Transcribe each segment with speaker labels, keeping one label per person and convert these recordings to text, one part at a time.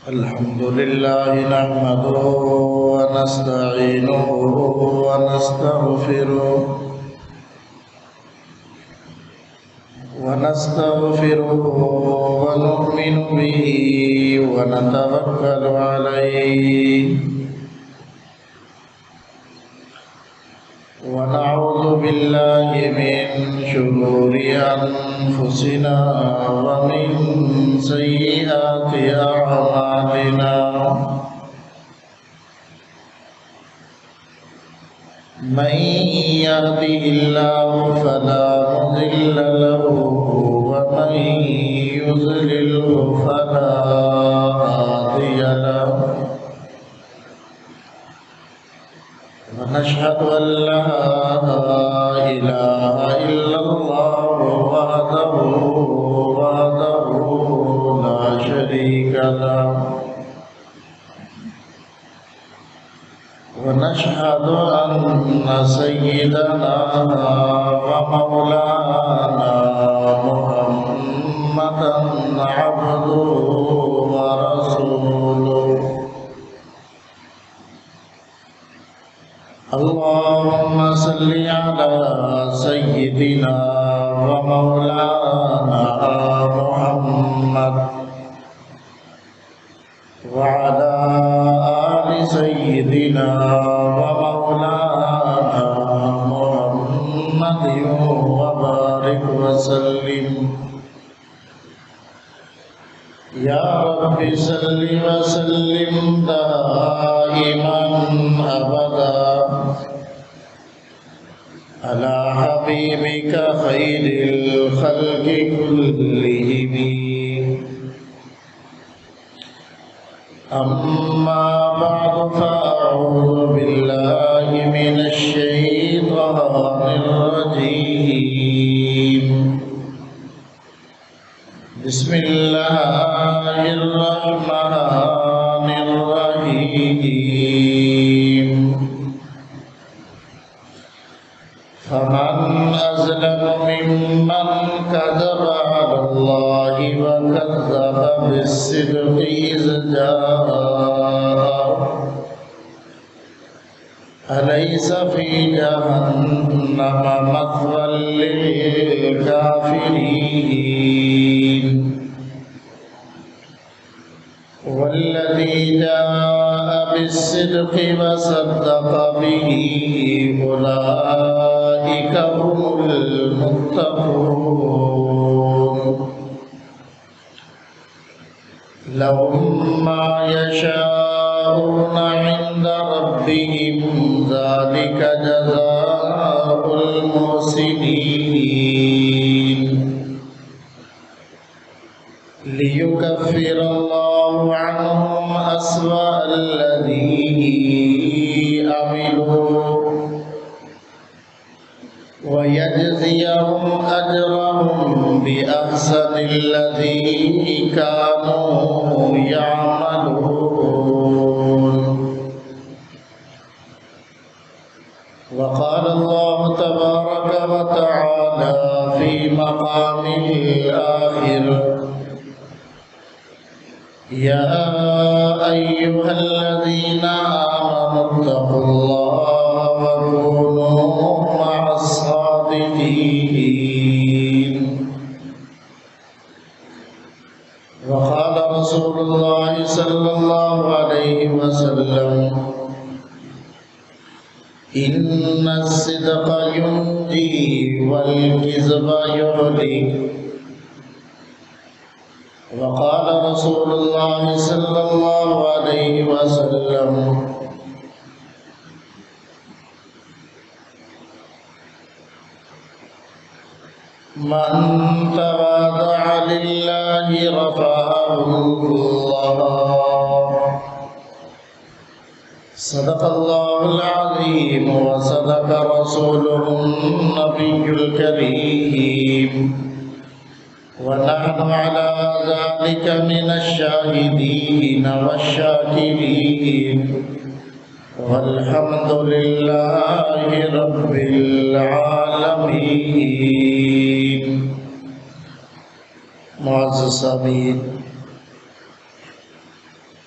Speaker 1: الحمد لله نحمده ونستعينه ونستغفره ونؤمن به ونتوكل عليه ونعوذ بالله من شرور أنفسنا ومن سيئات أعمالنا من يهده الله فلا مضل له ومن يضلله فلا هادي له ونشهد أن لا إله إلا الله وحده لا شريك له ونشهد أن سيدنا ومولانا محمدا عبده ورسوله اللهم صل على سيدنا ومولانا محمد وعلى آل سيدنا ومولانا محمد وبارك وسلم يا رب صل وسلم دائما أبدا على حبيبك خير الخلق كلهم أما بعد فأعوذ بالله من الشيطان الرجيم بسم الله الرحمن الرحيم فمن أظلم ممن كذب على الله وكذب بالصدق إذ جاءه أليس في جهنم مثوى للكافرين والذي جاء بالصدق وصدق به أولئك هم المتقون لهم ما يشاءون عند ربهم ذلك جزاء المحسنين ليكفر الله عنهم أسوأ الذي عملوا ويجزيهم أجرهم بأحسن الذي كانوا يعملون وقال الله تبارك وتعالى في مقامه الآخر يا أيها الذين آمنوا اتقوا الله وكونوا مع الصادقين وقال رسول الله صلى الله عليه وسلم إن الصدق ينجي والكذب يهلك وقال رسول الله صلى الله عليه وسلم من تواضع لله رفعه الله صدق الله العظيم وصدق رسوله النبي الكريم ونحن على ذلك من الشاهدين والشاكرين والحمد لله رب العالمين معزز سامعین،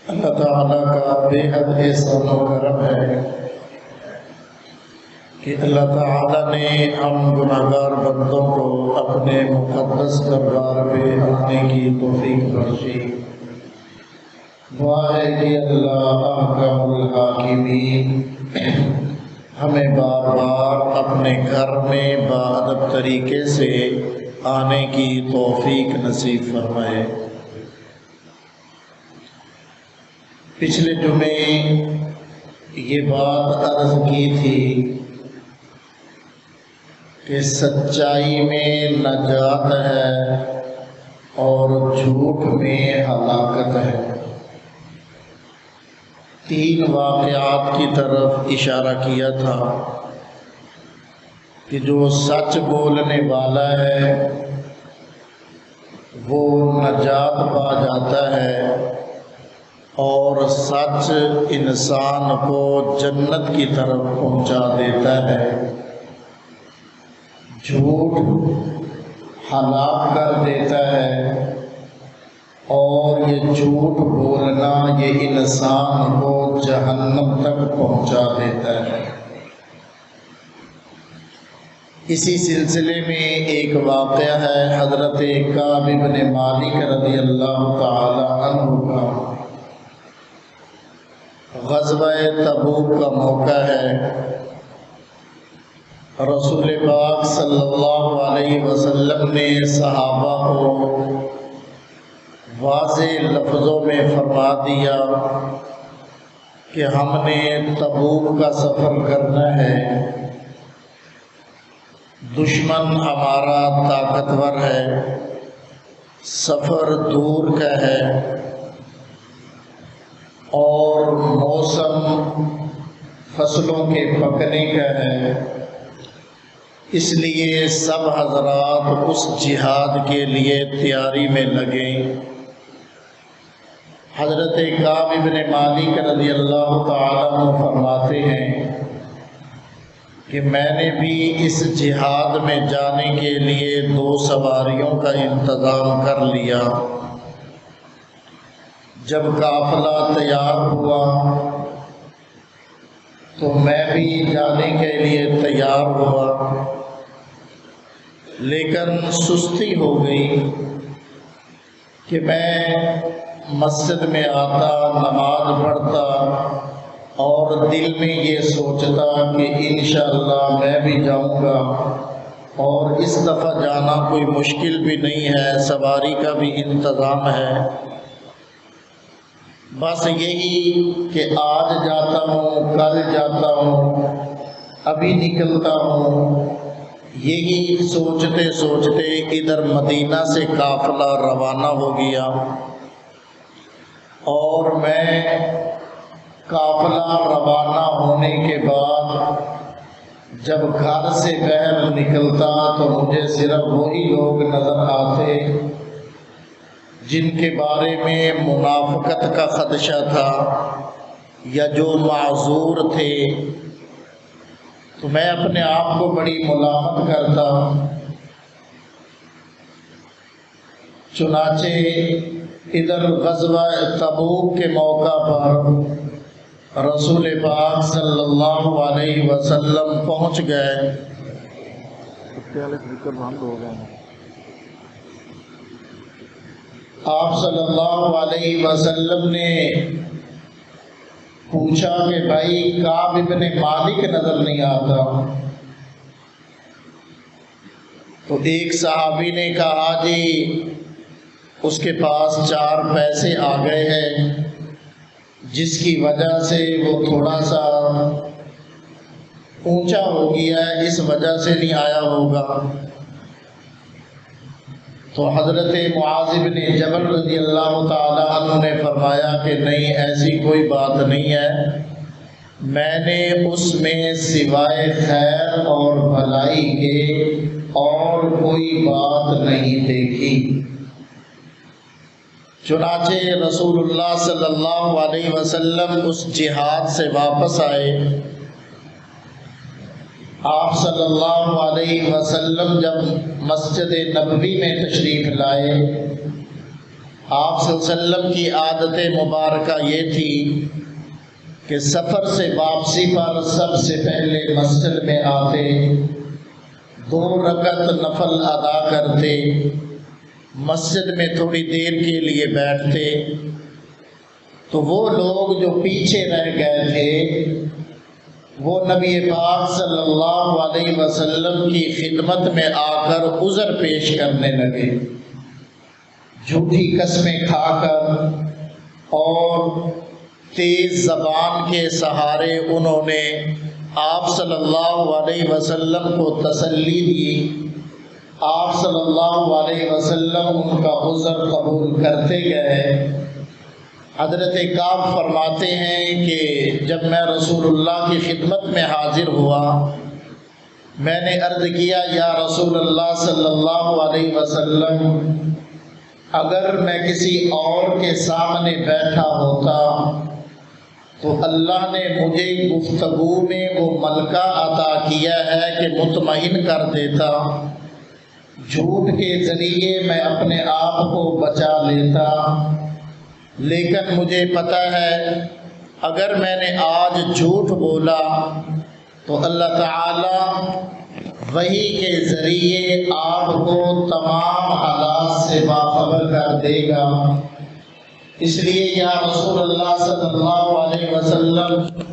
Speaker 1: اللہ تعالیٰ کا بے حد احسان و کرم ہے کہ اللہ تعالیٰ نے ہم گناہگار بندوں کو اپنے مقدس دربار پہ آنے کی توفیق بخشی۔ دعا ہے کہ اللہ احکم الحاکمین ہمیں بار بار اپنے گھر میں باادب طریقے سے آنے کی توفیق نصیب فرمائے۔ پچھلے جمعے یہ بات عرض کی تھی کہ سچائی میں نجات ہے اور جھوٹ میں ہلاکت ہے۔ 3 واقعات کی طرف اشارہ کیا تھا کہ جو سچ بولنے والا ہے وہ نجات پا جاتا ہے اور سچ انسان کو جنت کی طرف پہنچا دیتا ہے، جھوٹ ہلاک کر دیتا ہے اور یہ جھوٹ بولنا یہ انسان کو جہنم تک پہنچا دیتا ہے۔ اسی سلسلے میں ایک واقعہ ہے حضرت کعب بن مالک رضی اللہ تعالی عنہ کا۔ غزوہ تبوک کا موقع ہے۔ رسول پاک صلی اللہ علیہ وسلم نے صحابہ کو واضح لفظوں میں فرما دیا کہ ہم نے تبوک کا سفر کرنا ہے، دشمن ہمارا طاقتور ہے، سفر دور کا ہے اور موسم فصلوں کے پکنے کا ہے، اس لیے سب حضرات اس جہاد کے لیے تیاری میں لگیں۔ حضرت کعب بن مالک رضی اللہ تعالیٰ عنہ فرماتے ہیں کہ میں نے بھی اس جہاد میں جانے کے لیے 2 سواریوں کا انتظام کر لیا۔ جب قافلہ تیار ہوا تو میں بھی جانے کے لیے تیار ہوا، لیکن سستی ہو گئی کہ میں مسجد میں آتا، نماز پڑھتا اور دل میں یہ سوچتا کہ انشاءاللہ میں بھی جاؤں گا اور اس دفعہ جانا کوئی مشکل بھی نہیں ہے، سواری کا بھی انتظام ہے، بس یہی کہ آج جاتا ہوں، کل جاتا ہوں، ابھی نکلتا ہوں، یہی سوچتے سوچتے ادھر مدینہ سے قافلہ روانہ ہو گیا اور میں قافلہ روانہ ہونے کے بعد جب گھر سے باہر نکلتا تو مجھے صرف وہی لوگ نظر آتے جن کے بارے میں منافقت کا خدشہ تھا یا جو معذور تھے، تو میں اپنے آپ کو بڑی ملامت کرتا۔ چنانچہ ادھر غزوہ تبوک کے موقع پر رسول پاک صلی اللہ علیہ وسلم پہنچ گئے۔ آپ صلی اللہ علیہ وسلم نے پوچھا کہ بھائی کعب بن مالک نظر نہیں آتا؟ تو ایک صحابی نے کہا جی اس کے پاس 4 پیسے آ گئے ہیں جس کی وجہ سے وہ تھوڑا سا اونچا ہو گیا ہے، اس وجہ سے نہیں آیا ہوگا۔ تو حضرت معاذ بن جبل رضی اللہ تعالی عنہ نے فرمایا کہ نہیں، ایسی کوئی بات نہیں ہے، میں نے اس میں سوائے خیر اور بھلائی کے اور کوئی بات نہیں دیکھی۔ چنانچہ رسول اللہ صلی اللہ علیہ وسلم اس جہاد سے واپس آئے۔ آپ صلی اللہ علیہ وسلم جب مسجد نبوی میں تشریف لائے آپ صلی اللہ علیہ وسلم کی عادت مبارکہ یہ تھی کہ سفر سے واپسی پر سب سے پہلے مسجد میں آتے، 2 رکعت نفل ادا کرتے، مسجد میں تھوڑی دیر کے لیے بیٹھتے، تو وہ لوگ جو پیچھے رہ گئے تھے وہ نبی پاک صلی اللہ علیہ وسلم کی خدمت میں آ کر عذر پیش کرنے لگے، جھوٹی قسمیں کھا کر اور تیز زبان کے سہارے انہوں نے آپ صلی اللہ علیہ وسلم کو تسلی دی۔ آپ صلی اللہ علیہ وسلم ان کا عذر قبول کرتے گئے۔ حضرت کعب فرماتے ہیں کہ جب میں رسول اللہ کی خدمت میں حاضر ہوا، میں نے عرض کیا یا رسول اللہ صلی اللہ علیہ وسلم، اگر میں کسی اور کے سامنے بیٹھا ہوتا تو اللہ نے مجھے گفتگو میں وہ ملکہ عطا کیا ہے کہ مطمئن کر دیتا، جھوٹ کے ذریعے میں اپنے آپ کو بچا لیتا، لیکن مجھے پتہ ہے اگر میں نے آج جھوٹ بولا تو اللہ تعالی وحی کے ذریعے آپ کو تمام حالات سے باخبر کر دے گا، اس لیے یا رسول اللہ صلی اللہ علیہ وسلم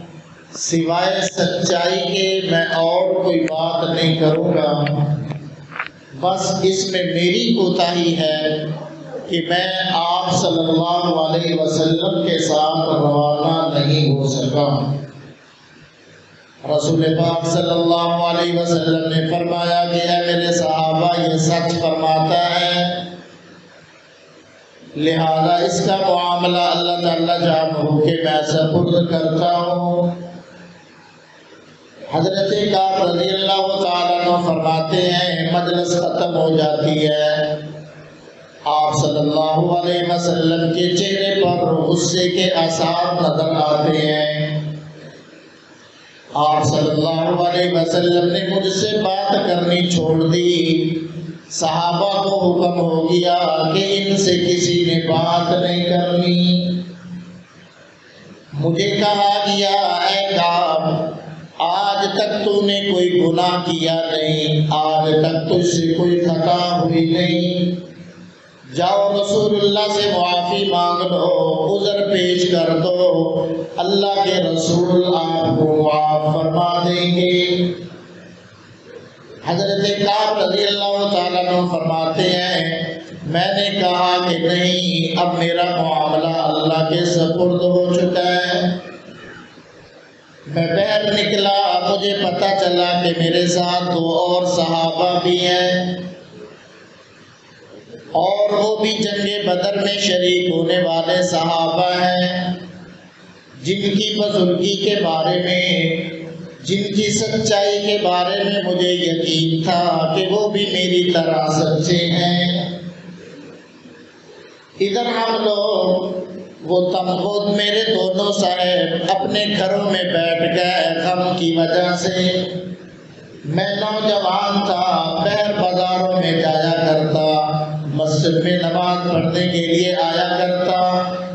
Speaker 1: سوائے سچائی کے میں اور کوئی بات نہیں کروں گا، بس اس میں میری کوتاہی ہے کہ میں آپ صلی اللہ علیہ وسلم کے ساتھ روانہ نہیں ہو سکا۔ رسول پاک صلی اللہ علیہ وسلم نے فرمایا کہ اے میرے صحابہ، یہ سچ فرماتا ہے، لہذا اس کا معاملہ اللہ تعالیٰ جانو کہ میں سپرد کرتا ہوں۔ حضرت کعب رضی اللہ تعالیٰ عنہ فرماتے ہیں مجلس ختم ہو جاتی ہے، آپ صلی اللہ علیہ وسلم کے چہرے پر غصے کے آثار نظر آتے ہیں۔ آپ صلی اللہ علیہ وسلم نے مجھ سے بات کرنی چھوڑ دی، صحابہ کو حکم ہو گیا کہ ان سے کسی نے بات نہیں کرنی۔ مجھے کہا گیا اے کعب، آج تک تو نے کوئی گناہ کیا نہیں، آج تک تجھ سے کوئی خطا ہوئی نہیں، جاؤ رسول اللہ سے معافی مانگ لو، عذر پیش کر دو، اللہ کے رسول آپ کو معاف فرما دیں گے۔ حضرت کعب رضی اللہ تعالیٰ عنہ فرماتے ہیں میں نے کہا کہ نہیں، اب میرا معاملہ اللہ کے سپرد ہو چکا ہے۔ میں باہر نکلا، مجھے پتہ چلا کہ میرے ساتھ 2 اور صحابہ بھی ہیں، اور وہ بھی جنگ بدر میں شریک ہونے والے صحابہ ہیں، جن کی بزرگی کے بارے میں، جن کی سچائی کے بارے میں مجھے یقین تھا کہ وہ بھی میری طرح سچے ہیں۔ ادھر ہم لوگ وہ میرے دونوں صاحب اپنے گھروں میں بیٹھ گئے غم کی وجہ سے۔ میں نوجوان تھا، باہر بازاروں میں جایا کرتا، مسجد میں نماز پڑھنے کے لیے آیا کرتا،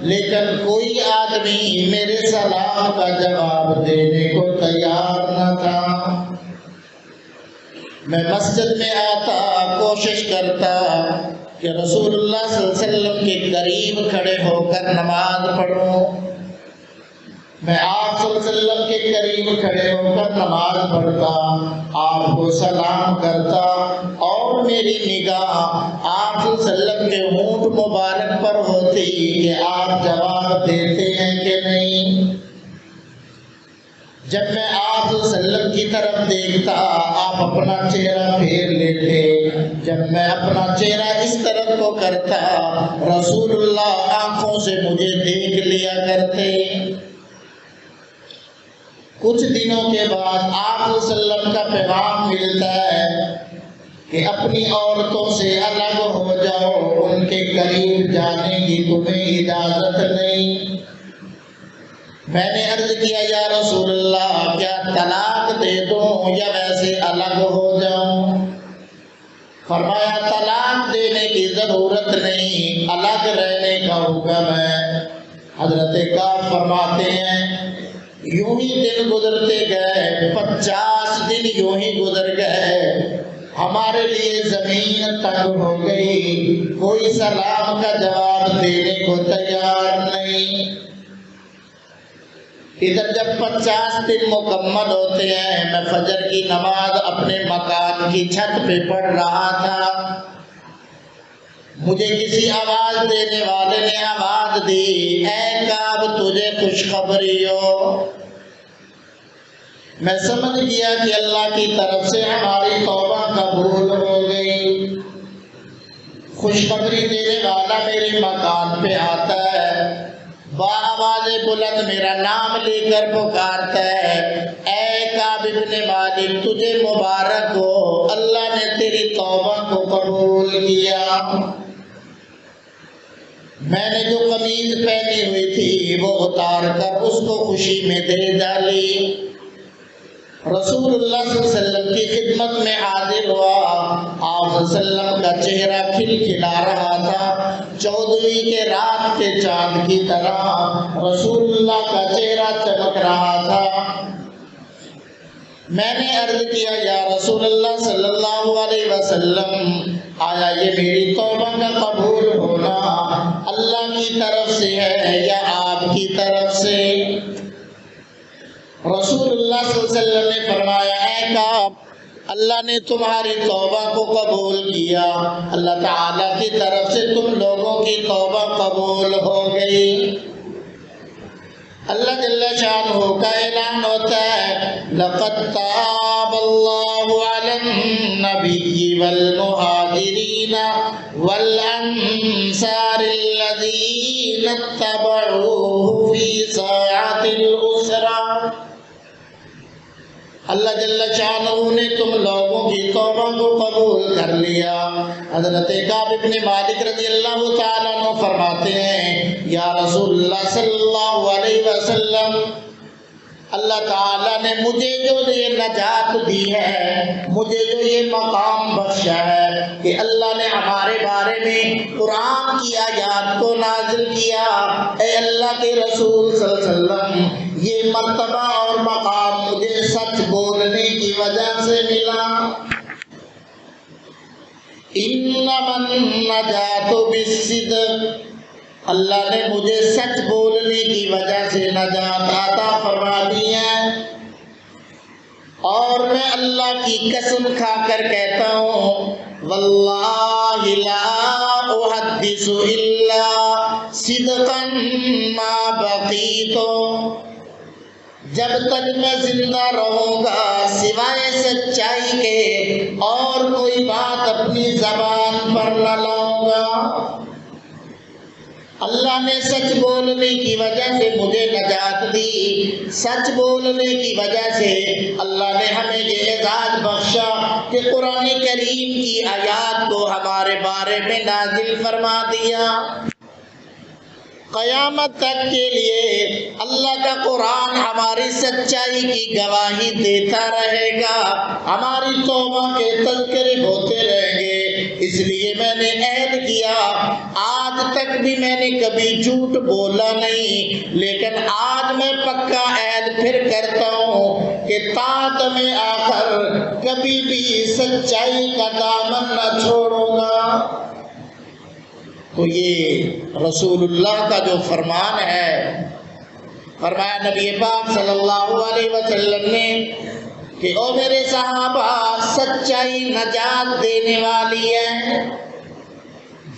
Speaker 1: لیکن کوئی آدمی میرے سلام کا جواب دینے کو تیار نہ تھا۔ میں مسجد میں آتا، کوشش کرتا کہ رسول اللہ صلی اللہ علیہ وسلم کے قریب کھڑے ہو کر نماز پڑھوں، میں آپ صلی اللہ علیہ وسلم کے قریب کھڑے ہو کر نماز پڑھتا، آپ کو سلام کرتا، اور میری نگاہ آپ صلی اللہ علیہ وسلم کے ہونٹ مبارک پر ہوتی کہ آپ جواب دیتے ہیں کہ نہیں۔ جب میں آپ صلی اللہ علیہ وسلم کی طرف دیکھتا، آپ اپنا چہرہ پھیر لیتے، جب میں اپنا چہرہ اس طرف کو کرتا، رسول اللہ آنکھوں سے مجھے دیکھ لیا کرتے۔ کچھ دنوں کے بعد آپ صلی اللہ علیہ وسلم کا پیغام ملتا ہے کہ اپنی عورتوں سے الگ ہو جاؤ، ان کے قریب جانے کی تمہیں اجازت نہیں۔ میں نے عرض کیا یا رسول اللہ، کیا طلاق دے دوں یا ویسے الگ ہو جاؤں؟ فرمایا طلاق دینے کی ضرورت نہیں، الگ رہنے کا حکم ہے۔ حضرت کعب فرماتے ہیں یوں ہی دن گزرتے گئے، 50 دن یوں ہی گزر گئے، ہمارے لیے زمین تنگ ہو گئی، کوئی سلام کا جواب دینے کو تیار نہیں۔ ادھر جب 50 دن مکمل ہوتے ہیں، میں فجر کی نماز اپنے مکان کی چھت پہ پڑھ رہا تھا، مجھے کسی آواز دینے والے نے آواز دی، اے کعب تجھے خوشخبری ہو۔ میں سمجھ گیا کہ اللہ کی طرف سے ہماری توبہ قبول ہو گئی۔ خوشخبری دینے والا میرے مکان پہ آتا ہے، بآواز بلند میرا نام لے کر پکارتا ہے، اے کعب بن مالک تجھے مبارک ہو، اللہ نے تیری توبہ کو قبول کیا۔ میں نے جو قمیض پہنی ہوئی تھی وہ اتار کر اس کو خوشی میں دے ڈالی۔ رسول اللہ صلی اللہ علیہ وسلم کی خدمت میں حاضر ہوا، آپ صلی اللہ علیہ وسلم کا چہرہ کھل کھلا رہا تھا، 14ویں کے رات کے چاند کی طرح رسول اللہ کا چہرہ چمک رہا تھا۔ میں نے عرض کیا یا رسول اللہ صلی اللہ علیہ وسلم، آیا یہ میری توبہ کا قبول ہونا اللہ کی طرف سے ہے یا آپ کی طرف سے؟ رسول اللہ صلی اللہ علیہ وسلم نے فرمایا، اے کعب اللہ نے تمہاری توبہ کو قبول کیا، اللہ تعالیٰ کی طرف سے تم لوگوں کی توبہ قبول ہو گئی۔ اللہ جل شانہ کا اعلان ہوتا ہے، لقد تاب اللہ علی النبی والمہاجرین والانصار الذین اتبعوہ فی ساعۃ العسرہ۔ اللہ جل شانہ نے تم لوگوں کی توبہ کو قبول کر لیا۔ حضرت کعب بن مالک رضی اللہ تعالیٰ عنہ فرماتے ہیں، یا رسول اللہ صلی اللہ علیہ وسلم، اللہ تعالیٰ نے مجھے جو یہ نجات دی ہے، مجھے جو یہ مقام بخشا ہے کہ اللہ نے ہمارے بارے میں قرآن کی آیات کو نازل کیا، اے اللہ کے رسول صلی اللہ علیہ وسلم یہ مرتبہ اور مقام مجھے سچ بولنے کی وجہ سے ملا۔ انما النجات بالصدق، اللہ نے مجھے سچ بولنے کی وجہ سے نجات عطا فرما دی ہے، اور میں اللہ کی قسم کھا کر کہتا ہوں، واللہ لا احدث الا صدقا ما بقیت، جب تک میں زندہ رہوں گا سوائے سچائی کے اور کوئی بات اپنی زبان پر نہ لاؤں گا۔ اللہ نے سچ بولنے کی وجہ سے مجھے نجات دی، سچ بولنے کی وجہ سے اللہ نے ہمیں یہ اعزاز بخشا کہ قرآن کریم کی آیات کو ہمارے بارے میں نازل فرما دیا۔ قیامت تک کے لیے اللہ کا قرآن ہماری سچائی کی گواہی دیتا رہے گا، ہماری توبہ کے تذکرے ہوتے رہیں گے۔ اس لیے میں نے عہد کیا، آج تک بھی میں نے کبھی جھوٹ بولا نہیں، لیکن آج میں پکا عہد پھر کرتا ہوں کہ تادم آخر کبھی بھی سچائی کا دامن نہ چھوڑوں گا۔ تو یہ رسول اللہ کا جو فرمان ہے، فرمایا نبی پاک صلی اللہ علیہ وسلم نے کہ او میرے صحابہ، سچائی نجات دینے والی ہے،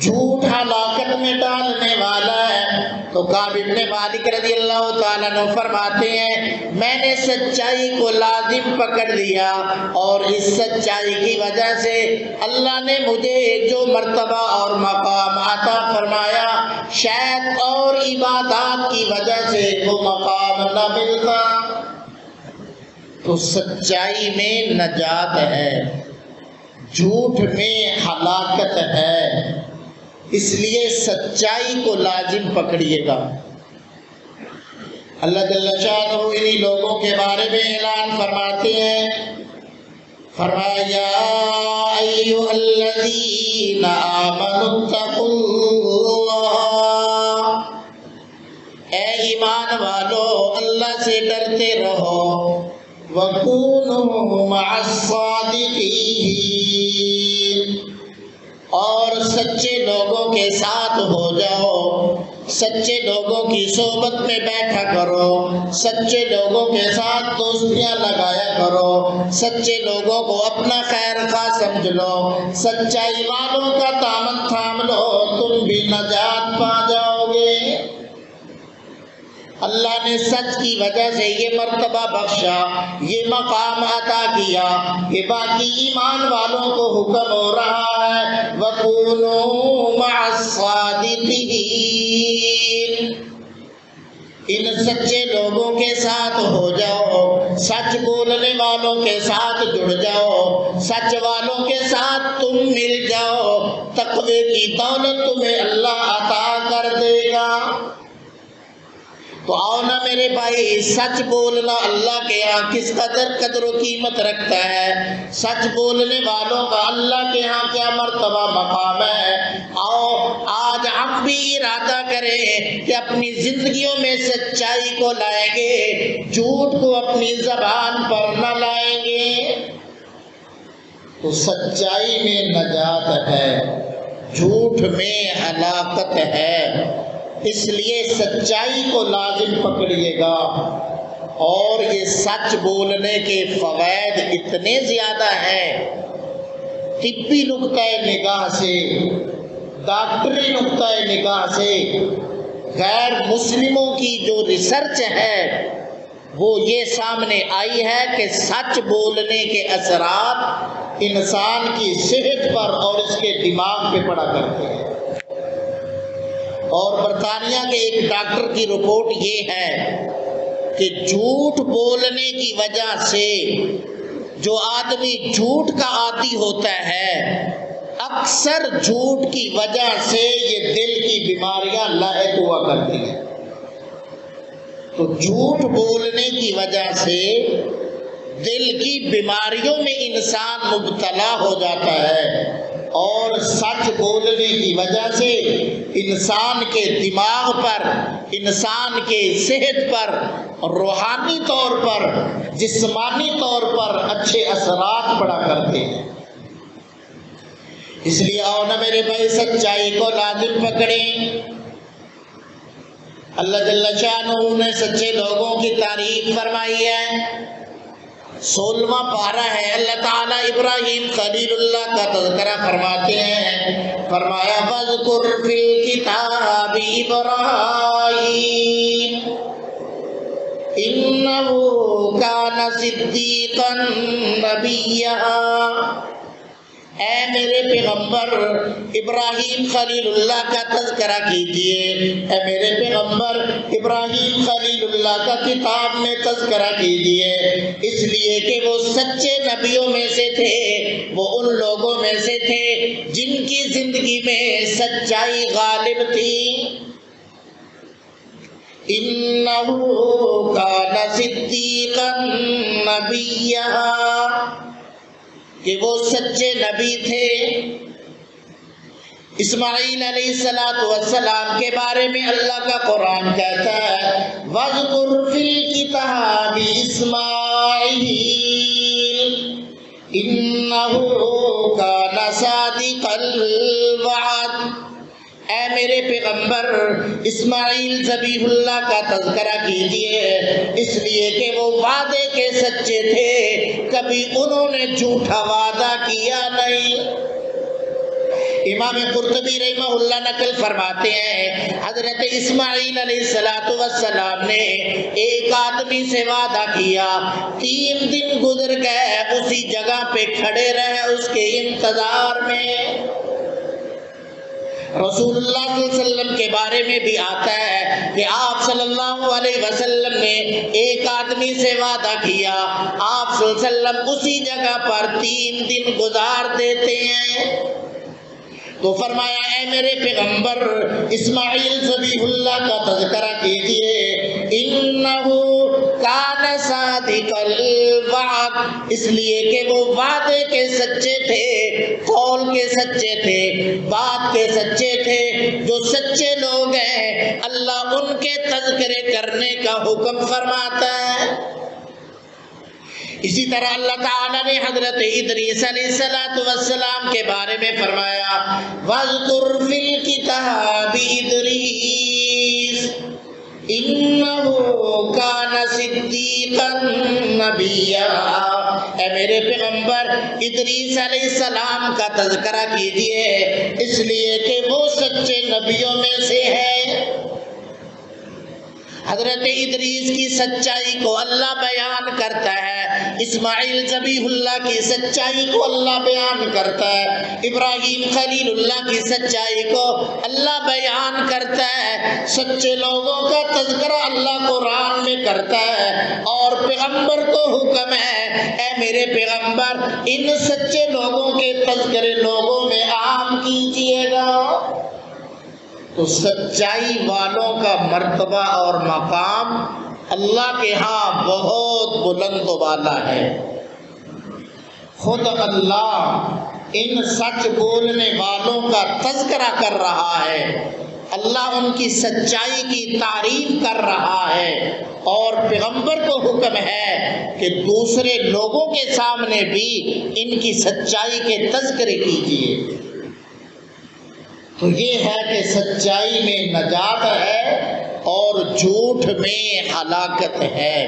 Speaker 1: جھوٹ ہلاکت میں ڈالنے والا ہے۔ تو کعب بن مالک رضی اللہ تعالیٰ عنہ فرماتے ہیں، میں نے سچائی کو لازم پکڑ لیا، اور اس سچائی کی وجہ سے اللہ نے مجھے جو مرتبہ اور مقام عطا فرمایا، شاید اور عبادات کی وجہ سے وہ مقام نہ ملتا۔ تو سچائی میں نجات ہے، جھوٹ میں ہلاکت ہے، اس لیے سچائی کو لازم پکڑیے گا۔ اللہ جل شانہ انہی لوگوں کے بارے میں اعلان فرماتے ہیں، فرمایا یا ایھا الذین آمنوا اتقوا اللہ، اے ایمان والو اللہ سے ڈرتے رہو، وَكُونُوا مَعَ الصَّادِقِينَ، اور سچے لوگوں کے ساتھ ہو جاؤ، سچے لوگوں کی صحبت میں بیٹھا کرو، سچے لوگوں کے ساتھ دوستیاں لگایا کرو، سچے لوگوں کو اپنا خیر خواہ سمجھ لو، سچائی والوں کا دامن تھام لو، تم بھی نجات پا جاؤ گے۔ اللہ نے سچ کی وجہ سے یہ مرتبہ بخشا، یہ مقام عطا کیا کہ باقی ایمان والوں کو حکم ہو رہا ہے وَكُونُوا مَعَ الصَّادِقِينَ، ان سچے لوگوں کے ساتھ ہو جاؤ، سچ بولنے والوں کے ساتھ جڑ جاؤ، سچ والوں کے ساتھ تم مل جاؤ، تقوی کی دولت تمہیں اللہ عطا کر دے گا۔ تو آؤ نا میرے بھائی، سچ بولنا اللہ کے یہاں کس قدر و قیمت رکھتا ہے، سچ بولنے والوں کا اللہ کے یہاں کیا مرتبہ مقام ہے۔ آؤ آج ہم بھی ارادہ کریں کہ اپنی زندگیوں میں سچائی کو لائیں گے، جھوٹ کو اپنی زبان پر نہ لائیں گے۔ تو سچائی میں نجات ہے، جھوٹ میں ہلاکت ہے، اس لیے سچائی کو لازم پکڑیے گا۔ اور یہ سچ بولنے کے فوائد اتنے زیادہ ہیں، طبی نقطۂ نگاہ سے، ڈاکٹری نقطۂ نگاہ سے، غیر مسلموں کی جو ریسرچ ہے وہ یہ سامنے آئی ہے کہ سچ بولنے کے اثرات انسان کی صحت پر اور اس کے دماغ پہ پڑا کرتے ہیں۔ اور برطانیہ کے ایک ڈاکٹر کی رپورٹ یہ ہے کہ جھوٹ بولنے کی وجہ سے جو آدمی جھوٹ کا عادی ہوتا ہے، اکثر جھوٹ کی وجہ سے یہ دل کی بیماریاں لاحق ہوا کرتی ہیں۔ تو جھوٹ بولنے کی وجہ سے دل کی بیماریوں میں انسان مبتلا ہو جاتا ہے، اور سچ بولنے کی وجہ سے انسان کے دماغ پر، انسان کے صحت پر، روحانی طور پر، جسمانی طور پر اچھے اثرات پڑا کرتے ہیں۔ اس لیے آؤ نا میرے بھائی، سچائی کو لازم پکڑیں۔ اللہ جل شانہ نے سچے لوگوں کی تعریف فرمائی ہے۔ 16واں پارہ ہے، اللہ تعالیٰ ابراہیم خلیل اللہ کا تذکرہ فرماتے ہیں، فرمایا وَاذْكُرْ فِي الْكِتَابِ إِبْرَاهِيمَ إِنَّهُ كَانَ صِدِّيقًا نَبِيًّا۔ اے میرے پیغمبر ابراہیم خلیل اللہ کا تذکرہ کیجئے، اے میرے پیغمبر ابراہیم خلیل اللہ کا کتاب میں تذکرہ کیجئے، اس لیے کہ وہ سچے نبیوں میں سے تھے، وہ ان لوگوں میں سے تھے جن کی زندگی میں سچائی غالب تھی۔ إِنَّهُ كَانَ صِدِّيقًا نَبِيًّا، کہ وہ سچے نبی تھے۔ اسماعیل علیہ السلام کے بارے میں اللہ کا قرآن کہتا ہے وَاذْكُرْ فِي الْكِتَابِ إِسْمَاعِيلَ إِنَّهُ كَانَ صَادِقَ الْوَعْدِ۔ اے میرے پیغمبر اسماعیل ذبیح اللہ کا تذکرہ کیجئے، اس لیے کہ وہ وعدے کے سچے تھے، کبھی انہوں نے جھوٹا وعدہ کیا نہیں۔ امام قرطبی رحمہ اللہ نقل فرماتے ہیں حضرت اسماعیل علیہ السلام نے ایک آدمی سے وعدہ کیا، 3 دن گزر گئے، اسی جگہ پہ کھڑے رہے اس کے انتظار میں۔ رسول اللہ صلی اللہ علیہ وسلم کے بارے میں بھی آتا ہے کہ آپ صلی اللہ علیہ وسلم نے ایک آدمی سے وعدہ کیا، آپ صلی اللہ علیہ وسلم اسی جگہ پر 3 دن گزار دیتے ہیں۔ تو فرمایا اے میرے پیغمبر اسماعیل ذبیح اللہ کا تذکرہ کیجئے، انہو
Speaker 2: کان صادق الوعد، اس لیے کہ وہ وعدے کے سچے تھے، قول کے سچے تھے، بات کے سچے تھے۔ جو سچے لوگ ہیں اللہ ان کے تذکرے کرنے کا حکم فرماتا ہے۔ اسی طرح اللہ تعالیٰ نے حضرت ادریس علیہ السلام کے بارے میں فرمایا وَاذْكُرْ فِي الْكِتَابِ إِدْرِيسَ إِنَّهُ كَانَ صِدِّيقًا نَبِيًّا، اے میرے پیغمبر ادریس علیہ السلام کا تذکرہ کیجئے، اس لیے کہ وہ سچے نبیوں میں سے ہے۔ حضرت ادریس کی سچائی کو اللہ بیان کرتا ہے، اسماعیل ذبیح اللہ کی سچائی کو اللہ بیان کرتا ہے، ابراہیم خلیل اللہ کی سچائی کو اللہ بیان کرتا ہے۔ سچے لوگوں کا تذکرہ اللہ قرآن میں کرتا ہے، اور پیغمبر کو حکم ہے اے میرے پیغمبر ان سچے لوگوں کے تذکرے لوگوں میں عام کیجئے گا۔ تو سچائی والوں کا مرتبہ اور مقام اللہ کے ہاں بہت بلند و بالا ہے۔ خود اللہ ان سچ بولنے والوں کا تذکرہ کر رہا ہے، اللہ ان کی سچائی کی تعریف کر رہا ہے، اور پیغمبر کو حکم ہے کہ دوسرے لوگوں کے سامنے بھی ان کی سچائی کے تذکرے کیجیے۔ تو یہ ہے کہ سچائی میں نجات ہے اور جھوٹ میں ہلاکت ہے۔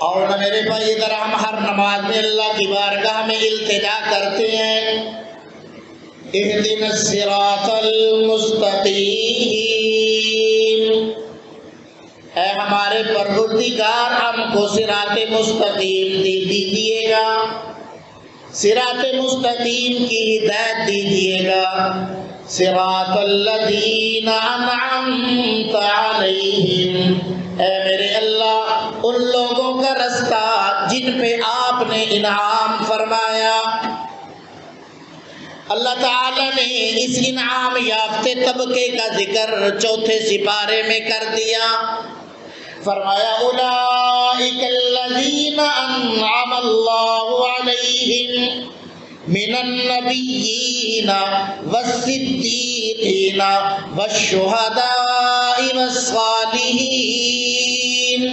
Speaker 2: اور نہ میرے بھائی ادھر ہم ہر نماز میں اللہ کی بارگاہ میں التجا کرتے ہیں اہدنا الصراط المستقیم، اے ہمارے پروردگار ہم کو صراط مستقیم دیجیے گا، صراط مستقیم کی ہدایت دیجیے گا۔ صراط الذین انعمت علیہم، اے میرے اللہ ان لوگوں کا رستہ جن پہ آپ نے انعام فرمایا۔ اللہ تعالیٰ نے اس انعام یافتہ طبقے کا ذکر چوتھے سپارے میں کر دیا، فرمایا اولئک الذین انعم اللہ علیہم من النبیین والصدیقین والشہداء والصالحین۔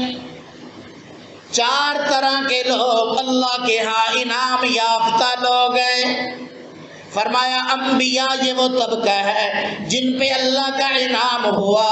Speaker 2: چار طرح کے لوگ اللہ کے ہاں انعام یافتہ لوگ ہیں۔ فرمایا انبیاء یہ وہ طبقہ ہے جن پہ اللہ کا انعام ہوا،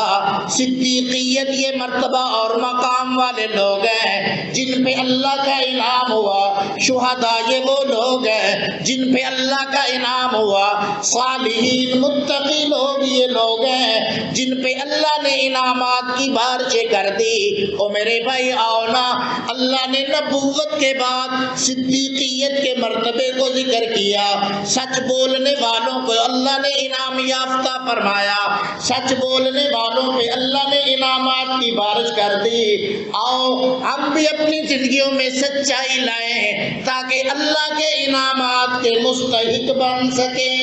Speaker 2: صدیقیت یہ مرتبہ اور مقام والے لوگ ہیں جن پہ اللہ کا انعام ہوا، شہداء یہ وہ لوگ ہیں جن پہ اللہ کا انعام ہوا، صالحین متقی لوگ یہ لوگ ہیں جن پہ اللہ نے انعامات کی بارشیں کر دی۔ او میرے بھائی آؤ نا، اللہ نے نبوت کے بعد صدیقیت کے مرتبے کو ذکر کیا، سچ بولنے والوں کو اللہ نے انعام یافتہ فرمایا، سچ بولنے والوں پہ اللہ نے انعامات کی بارش کر دی۔ آؤ ہم بھی اپنی زندگیوں میں سچائی لائیں تاکہ اللہ کے انعامات کے مستحق بن سکیں۔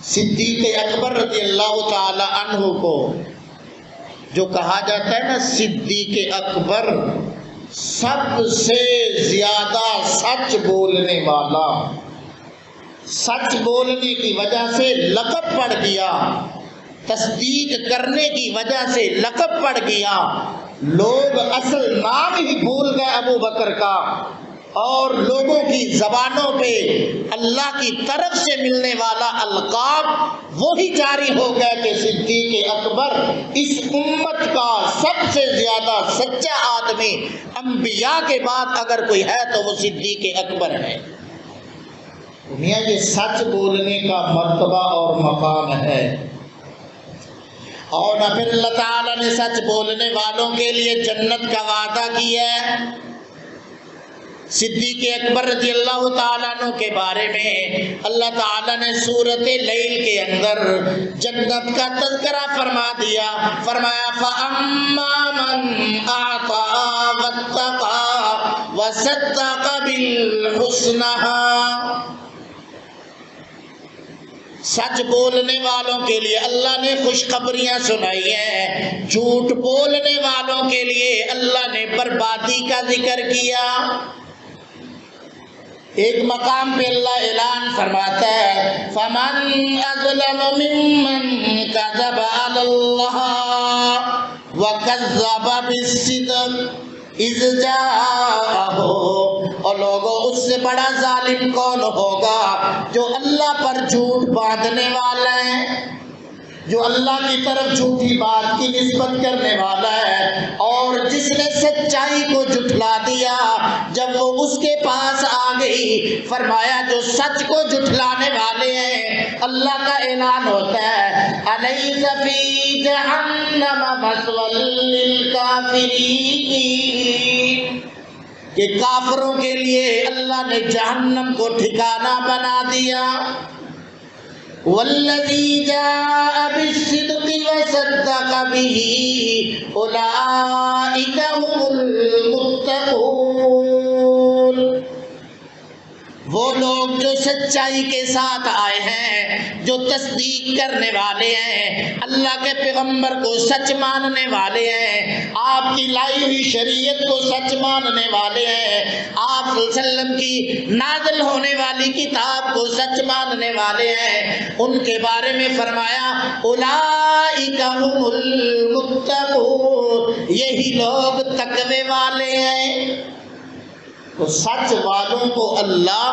Speaker 2: صدیق اکبر رضی اللہ تعالی عنہ کو جو کہا جاتا ہے نا صدیق اکبر، سب سے زیادہ سچ بولنے والا، سچ بولنے کی وجہ سے لقب پڑ گیا، تصدیق کرنے کی وجہ سے لقب پڑ گیا۔ لوگ اصل نام ہی بھول گئے ابو بکر کا، اور لوگوں کی زبانوں پہ اللہ کی طرف سے ملنے والا القاب وہی جاری ہو گیا کہ صدیق اکبر اس امت کا سب سے زیادہ سچا آدمی انبیاء کے بعد اگر کوئی ہے تو وہ صدیق اکبر ہے۔ میاں یہ سچ بولنے کا مرتبہ اور مقام ہے، اور نہ پھر اللہ تعالیٰ نے سچ بولنے والوں کے لیے جنت کا وعدہ کیا ہے۔ صدیق اکبر رضی اللہ تعالیٰ عنہ کے بارے میں اللہ تعالیٰ نے سورۃ لیل کے اندر جنت کا تذکرہ فرما دیا، فرمایا فَأَمَّا مَنْ أَعْطَىٰ وَاتَّقَىٰ وَصَدَّقَ بِالْحُسْنَىٰ۔ سچ بولنے والوں کے لیے اللہ نے خوشخبریاں سنائی ہیں، جھوٹ بولنے والوں کے لیے اللہ نے بربادی کا ذکر کیا۔ ایک مقام پہ اللہ اعلان فرماتا ہے فَمَنْ أَظْلَمُ مِمَّنْ كَذَبَ عَلَى اللَّهِ وَكَذَّبَ بِالصِّدْقِ إِذْ جَاءَهُ، اور لوگوں اس سے بڑا ظالم کون ہوگا جو اللہ پر جھوٹ باندھنے والا ہے، جو اللہ کی طرف جھوٹی بات کی نسبت کرنے والا ہے، اور جس نے سچائی کو جھٹلا دیا جب وہ اس کے پاس آ گئی۔ فرمایا جو سچ کو جھٹلانے والے ہیں، اللہ کا اعلان ہوتا ہے الیس فی جہنم مثوی للکافرین، کہ کافروں کے لیے اللہ نے جہنم کو ٹھکانہ بنا دیا۔ والذی جاء بالصدق وصدق به اولئک هم المتقون، وہ لوگ جو سچائی کے ساتھ آئے ہیں، جو تصدیق کرنے والے ہیں، اللہ کے پیغمبر کو سچ ماننے والے ہیں، آپ کی لائی ہوئی شریعت کو سچ ماننے والے ہیں، آپ صلی اللہ علیہ وسلم کی نازل ہونے والی کتاب کو سچ ماننے والے ہیں، ان کے بارے میں فرمایا اولئک هم المتقون، یہی لوگ تقوی والے ہیں۔ تو سچ والوں کو اللہ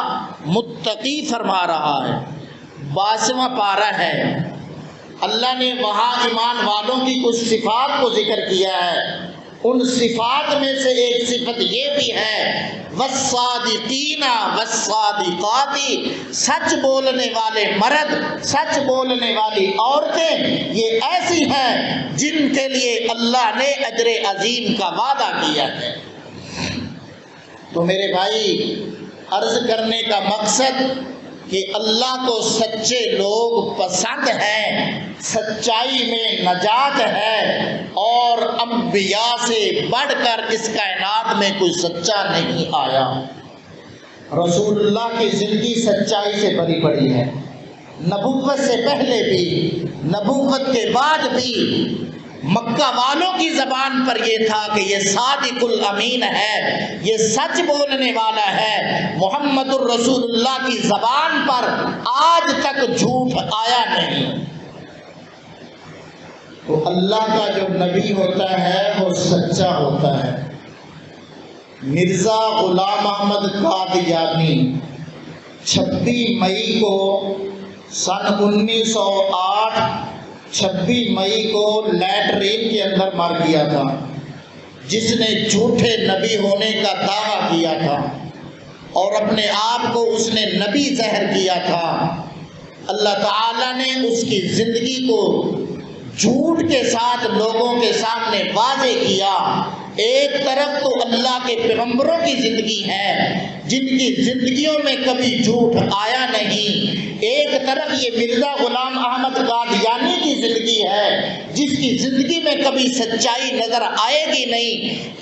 Speaker 2: متقی فرما رہا ہے۔ 22واں پارہ ہے، اللہ نے وہاں ایمان والوں کی کچھ صفات کو ذکر کیا ہے، ان صفات میں سے ایک صفت یہ بھی ہے والصادقین والصادقات، سچ بولنے والے مرد، سچ بولنے والی عورتیں یہ ایسی ہیں جن کے لیے اللہ نے اجر عظیم کا وعدہ کیا ہے۔ تو میرے بھائی، عرض کرنے کا مقصد کہ اللہ کو سچے لوگ پسند ہیں، سچائی میں نجات ہے، اور انبیاء سے بڑھ کر اس کائنات میں کوئی سچا نہیں آیا۔ رسول اللہ کی زندگی سچائی سے بھری پڑی ہے، نبوت سے پہلے بھی، نبوت کے بعد بھی۔ مکہ والوں کی زبان پر یہ تھا کہ یہ صادق الامین ہے، یہ سچ بولنے والا ہے۔ محمد الرسول اللہ کی زبان پر آج تک جھوٹ آیا نہیں۔ تو اللہ کا جو نبی ہوتا ہے وہ سچا ہوتا ہے۔ مرزا غلام احمد قادیانی 26 مئی کو سن 1908 26 مئی کو لیٹرین کے اندر مر گیا تھا، جس نے جھوٹے نبی ہونے کا دعویٰ کیا تھا اور اپنے آپ کو اس نے نبی ظاہر کیا تھا۔ اللہ تعالیٰ نے اس کی زندگی کو جھوٹ کے ساتھ لوگوں کے سامنے واضح کیا۔ ایک طرف تو اللہ کے پیغمبروں کی زندگی ہے جن کی زندگیوں میں کبھی جھوٹ آیا نہیں، ایک طرف یہ مرزا غلام احمد قادیانی کی زندگی ہے جس کی زندگی میں کبھی سچائی نظر آئے گی نہیں،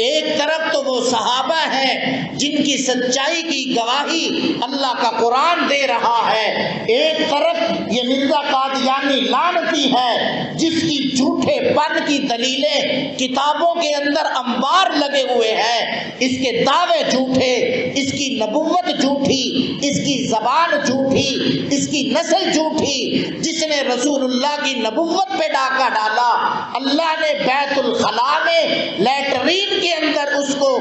Speaker 2: ایک طرف تو وہ صحابہ ہیں جن کی سچائی کی گواہی اللہ کا قرآن دے رہا ہے، ایک طرف یہ مرزا قادیانی لعنتی ہے جس کی جھوٹے پن کی دلیلیں کتابوں کے اندر انبار لگے ہوئے ہیں، اس کے دعوے جھوٹے، اس کی نبوت جھوٹی، اس کی زبان جھوٹی، اس کی نسل جھوٹی، جس نے رسول اللہ کی نبوت پہ ڈاکہ ڈالا۔ اللہ نے بیت الخلاء میں لیٹرین کے اندر اس کو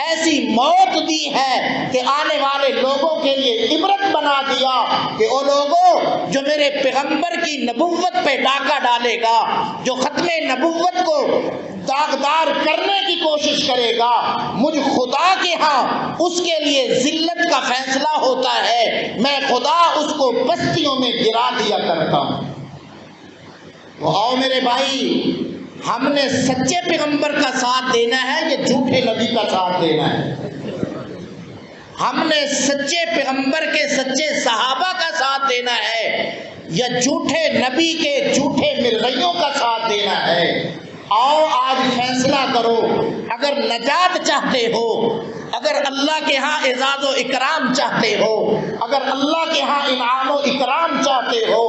Speaker 2: ایسی موت دی ہے کہ آنے والے لوگوں کے لیے عبرت بنا دیا کہ وہ لوگوں جو میرے پیغمبر کی نبوت پہ ڈاکہ ڈالے گا، جو ختم نبوت کو داغدار کرنے کی کوشش کرے گا، مجھ خدا کے ہاں اس کے لیے ذلت کا فیصلہ ہوتا ہے، میں خدا اس کو بستیوں میں گرا دیا کرتا ہوں۔ تو آؤ میرے بھائی، ہم نے سچے پیغمبر کا ساتھ دینا ہے یا جھوٹے نبی کا ساتھ دینا ہے؟ ہم نے سچے پیغمبر کے سچے صحابہ کا ساتھ دینا ہے یا جھوٹے نبی کے جھوٹے مرغیوں کا ساتھ دینا ہے؟ آؤ آج فیصلہ کرو۔ اگر نجات چاہتے ہو، اگر اللہ کے ہاں اعزاز و اکرام چاہتے ہو، اگر اللہ کے ہاں انعام و اکرام چاہتے ہو،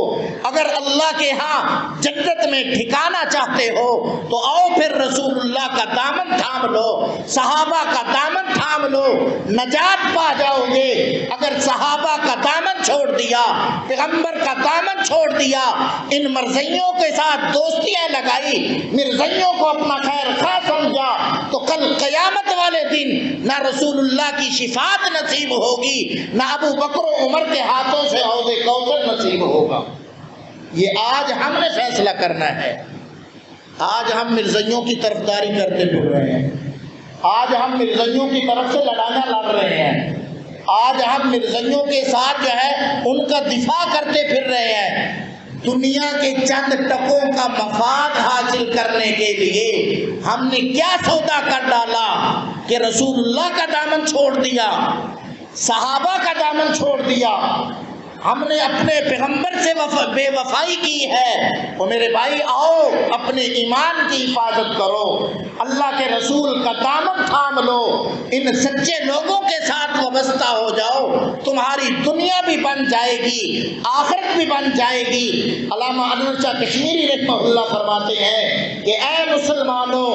Speaker 2: اگر اللہ کے ہاں جنت میں ٹھکانا چاہتے ہو تو آؤ پھر رسول اللہ کا دامن تھام لو، صحابہ کا دامن تھام لو، نجات پا جاؤ گے۔ اگر صحابہ کا دامن چھوڑ دیا، پیغمبر کا دامن چھوڑ دیا، ان مرزیوں کے ساتھ دوستیاں لگائی، مرزیوں کو اپنا خیر خواہ سمجھا، تو کل قیامت والے دن نہ رسول اللہ کی شفاعت نصیب ہوگی، نہ ابو بکر و عمر کے ہاتھوں سے حوض کوثر نصیب ہوگا۔ یہ آج ہم نے فیصلہ کرنا ہے۔ آج ہم مرزیوں کی طرفداری کرتے پھر رہے ہیں، آج ہم مرزیوں کی طرف سے لڑائیاں لڑ رہے ہیں، آج ہم مرزیوں کے ساتھ جو ہے ان کا دفاع کرتے پھر رہے ہیں۔ دنیا کے چند ٹکوں کا مفاد حاصل کرنے کے لیے ہم نے کیا سودا کر ڈالا کہ رسول اللہ کا دامن چھوڑ دیا، صحابہ کا دامن چھوڑ دیا، ہم نے اپنے پیغمبر سے بے وفائی کی ہے۔ اور میرے بھائی آؤ اپنے ایمان کی حفاظت کرو، اللہ کے رسول کا دامن تھام لو، ان سچے لوگوں کے ساتھ وابستہ ہو جاؤ، تمہاری دنیا بھی بن جائے گی، آخرت بھی بن جائے گی۔ علامہ انور شاہ کشمیری رحمہ اللہ فرماتے ہیں کہ اے مسلمانوں،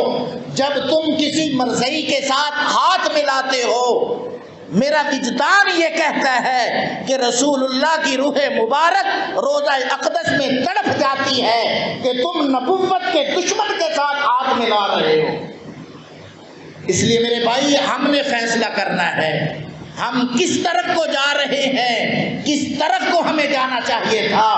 Speaker 2: جب تم کسی مرزئی کے ساتھ ہاتھ ملاتے ہو، میرا وجدان یہ کہتا ہے کہ رسول اللہ کی روح مبارک روضہ اقدس میں تڑپ جاتی ہے کہ تم نبوت کے دشمن کے ساتھ ہاتھ ملا رہے ہو۔ اس لیے میرے بھائی ہم نے فیصلہ کرنا ہے، ہم کس طرف کو جا رہے ہیں، کس طرف کو ہمیں جانا چاہیے تھا،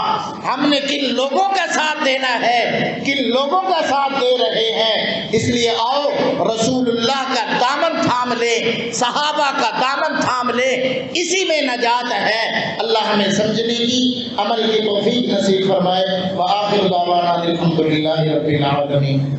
Speaker 2: ہم نے کن لوگوں کا ساتھ دینا ہے، کن لوگوں کا ساتھ دے رہے ہیں۔ اس لیے آؤ رسول اللہ کا دامن تھام لے، صحابہ کا دامن تھام لے، اسی میں نجات ہے۔ اللہ ہمیں سمجھنے کی، عمل کی توفیق نصیب فرمائے۔ وآخر دعوانا الحمدللہ رب العالمین۔